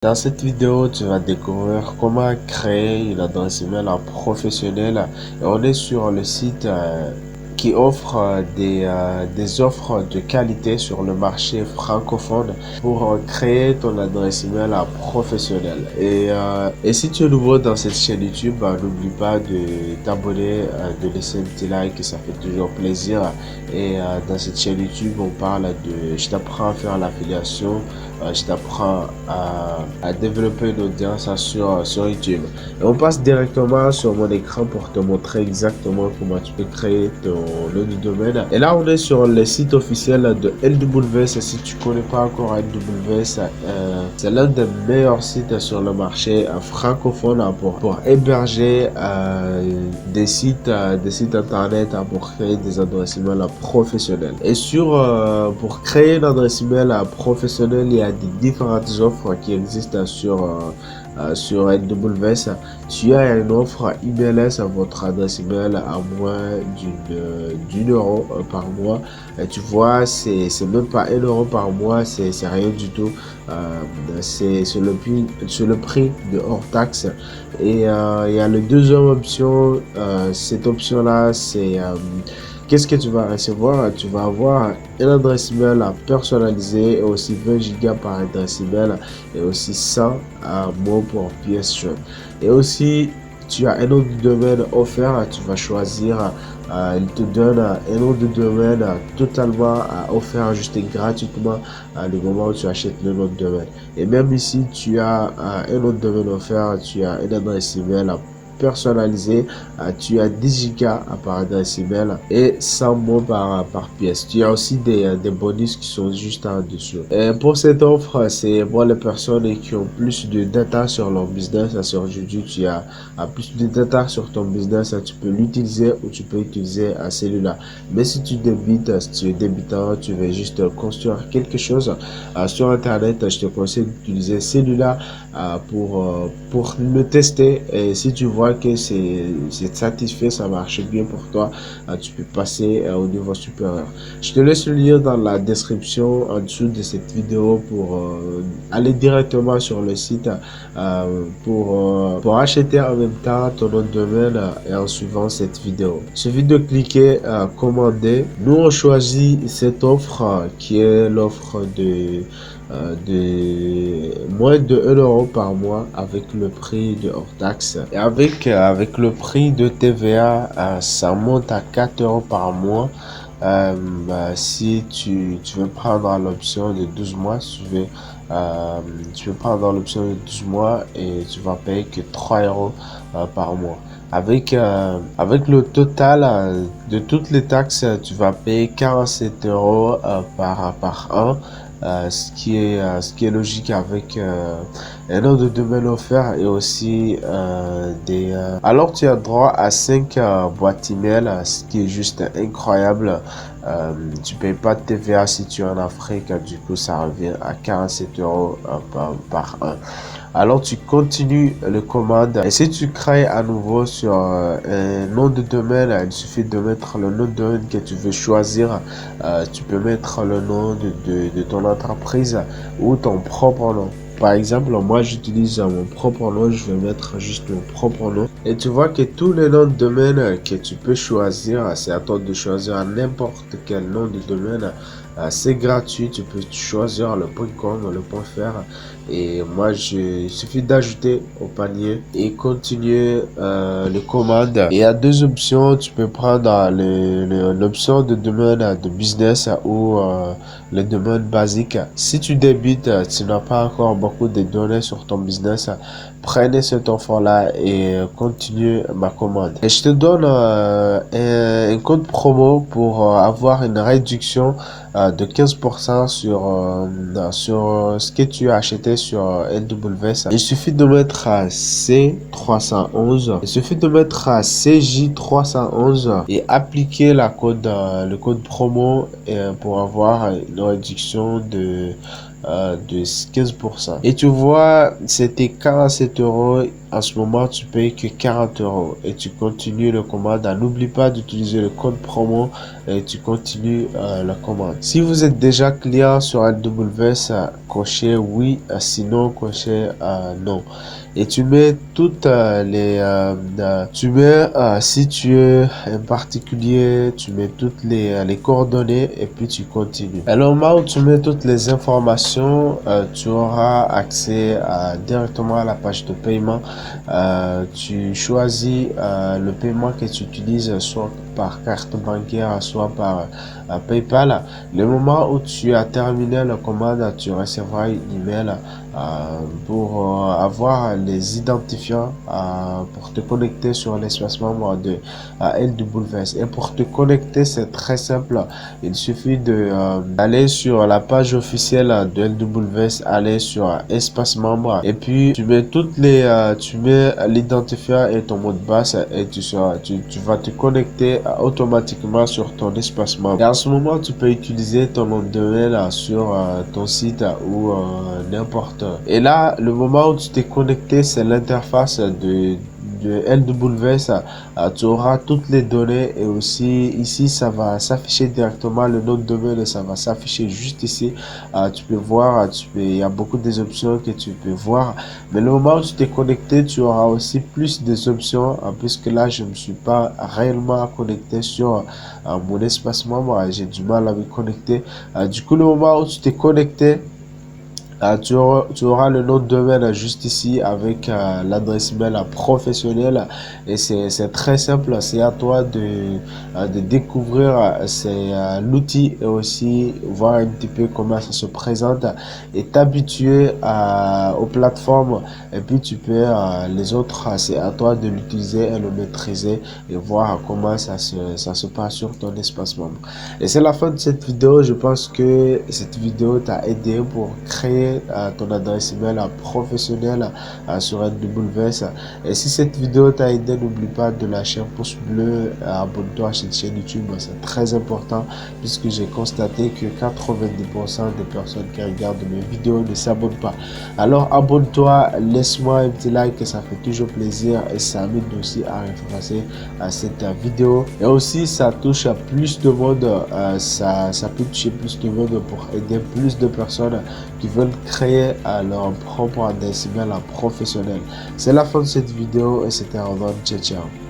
Dans cette vidéo, tu vas découvrir comment créer une adresse email professionnelle. Et on est sur le site qui offre des offres de qualité sur le marché francophone pour créer ton adresse email professionnelle. Et si tu es nouveau dans cette chaîne YouTube, n'oublie pas de t'abonner, de laisser un petit like, ça fait toujours plaisir. Dans cette chaîne YouTube, on parle je t'apprends à faire l'affiliation, je t'apprends à développer une audience sur YouTube. Et on passe directement sur mon écran pour te montrer exactement comment tu peux créer ton nom de domaine. Et là, on est sur le site officiel de LWS. Si tu connais pas encore LWS, c'est l'un des meilleurs sites sur le marché francophone pour héberger des sites internet pour créer des adresses email professionnelles. Et pour créer une adresse email professionnelle, il y a différentes offres qui existent sur AWS. Tu as une offre IMLS à votre adresse email à moins d'une euro par mois. Et tu vois, c'est même pas 1 euro par mois, c'est rien du tout. C'est le prix de hors taxe. Et il y a la deuxième option. Cette option là, c'est qu'est-ce que tu vas recevoir? Tu vas avoir une adresse email personnalisée et aussi 20 gigas par adresse email et aussi 100 mots pour pièce jointe. Et aussi, tu as un nom de domaine offert. Tu vas choisir, il te donne un nom de domaine totalement offert juste gratuitement le moment où tu achètes le nom de domaine. Et même ici, tu as un nom de domaine offert, tu as une adresse email personnalisé, tu as 10 gigas par adresse email et 100 mots par pièce. Tu as aussi des bonus qui sont juste en dessous. Et pour cette offre, c'est pour les personnes qui ont plus de data sur leur business. Sur YouTube, tu as plus de data sur ton business, tu peux l'utiliser ou tu peux utiliser celui-là. Mais si tu débites, si tu es débutant, tu veux juste construire quelque chose sur Internet, je te conseille d'utiliser celui-là pour le tester. Et si tu vois que c'est satisfait, ça marche bien pour toi, tu peux passer au niveau supérieur. Je te laisse le lien dans la description en dessous de cette vidéo pour aller directement sur le site pour acheter en même temps ton nom de domaine et en suivant cette vidéo. Il suffit de cliquer commander. Nous on choisit cette offre qui est l'offre de moins de 1 euro par mois avec le prix de hors taxe. Et avec le prix de TVA, ça monte à 4 euros par mois. Si tu veux prendre l'option de 12 mois, tu veux prendre l'option de 12 mois et tu vas payer que 3 euros par mois. Avec le total de toutes les taxes, tu vas payer 47 euros par an. Ce qui est logique avec un nom de domaine offert et aussi alors tu as droit à 5 boîtes email, ce qui est juste incroyable. Tu payes pas de TVA si tu es en Afrique, du coup ça revient à 47 euros par an. Alors tu continues le commande et si tu crées à nouveau sur un nom de domaine, il suffit de mettre le nom de domaine que tu veux choisir. Tu peux mettre le nom de ton entreprise ou ton propre nom. Par exemple, moi j'utilise mon propre nom, je vais mettre juste mon propre nom. Et tu vois que tous les noms de domaine que tu peux choisir, c'est à toi de choisir n'importe quel nom de domaine. C'est gratuit, tu peux choisir le .com, le .fr. Et moi, il suffit d'ajouter au panier et continuer les commandes. Et il y a deux options, tu peux prendre l'option de domaine de business ou le domaine basique. Si tu débutes, tu n'as pas encore beaucoup de données sur ton business, prenez cette offre-là et continue ma commande. Et je te donne un code promo pour avoir une réduction de 15% sur ce que tu as acheté sur LWS. Il suffit de mettre C311. Il suffit de mettre CJ311 et appliquer le code promo pour avoir une réduction de 15%. Et tu vois, c'était 47 euros en ce moment, tu payes que 40 € et tu continues le commande. N'oublie pas d'utiliser le code promo et tu continues la commande. Si vous êtes déjà client sur AWS, cochez oui, sinon cochez non. Et tu mets toutes si tu es un particulier, tu mets toutes les coordonnées et puis tu continues. À le moment où tu mets toutes les informations, tu auras accès directement à la page de paiement. Tu choisis le paiement que tu utilises, soit par carte bancaire, soit par PayPal. Le moment où tu as terminé la commande, tu recevras une email pour avoir les identifiants pour te connecter sur l'espace membre de LWS. Et pour te connecter, c'est très simple. Il suffit d'aller sur la page officielle de LWS, aller sur espace membre et puis tu mets tu mets l'identifiant et ton mot de passe et tu vas te connecter automatiquement sur ton espace membre. Et en ce moment, tu peux utiliser ton nom de domaine sur ton site ou n'importe. Et là, le moment où tu t'es connecté, c'est l'interface de LWS. Tu auras toutes les données et aussi ici, ça va s'afficher directement le nom de domaine, ça va s'afficher juste ici. Tu peux voir, il y a beaucoup des options que tu peux voir. Mais le moment où tu t'es connecté, tu auras aussi plus des options, puisque là, je ne me suis pas réellement connecté sur mon espace membre. J'ai du mal à me connecter. Du coup, le moment où tu t'es connecté, tu auras le nom de domaine juste ici avec l'adresse mail professionnelle et c'est très simple. C'est à toi de découvrir l'outil et aussi voir un petit peu comment ça se présente et t'habituer aux plateformes. Et puis tu peux les autres, c'est à toi de l'utiliser et le maîtriser et voir comment ça se passe sur ton espace membre. Et c'est la fin de cette vidéo. Je pense que cette vidéo t'a aidé pour créer ton adresse email professionnelle sur AWS. Et si cette vidéo t'a aidé, n'oublie pas de lâcher un pouce bleu, abonne-toi à cette chaîne YouTube, c'est très important puisque j'ai constaté que 90% des personnes qui regardent mes vidéos ne s'abonnent pas. Alors abonne-toi, laisse-moi un petit like, ça fait toujours plaisir et ça m'aide aussi à référencer cette vidéo. Et aussi ça touche à plus de monde, ça peut toucher plus de monde pour aider plus de personnes qui veulent créer leur propre adresse email professionnel. C'est la fin de cette vidéo et c'était Rodon. Ciao, ciao.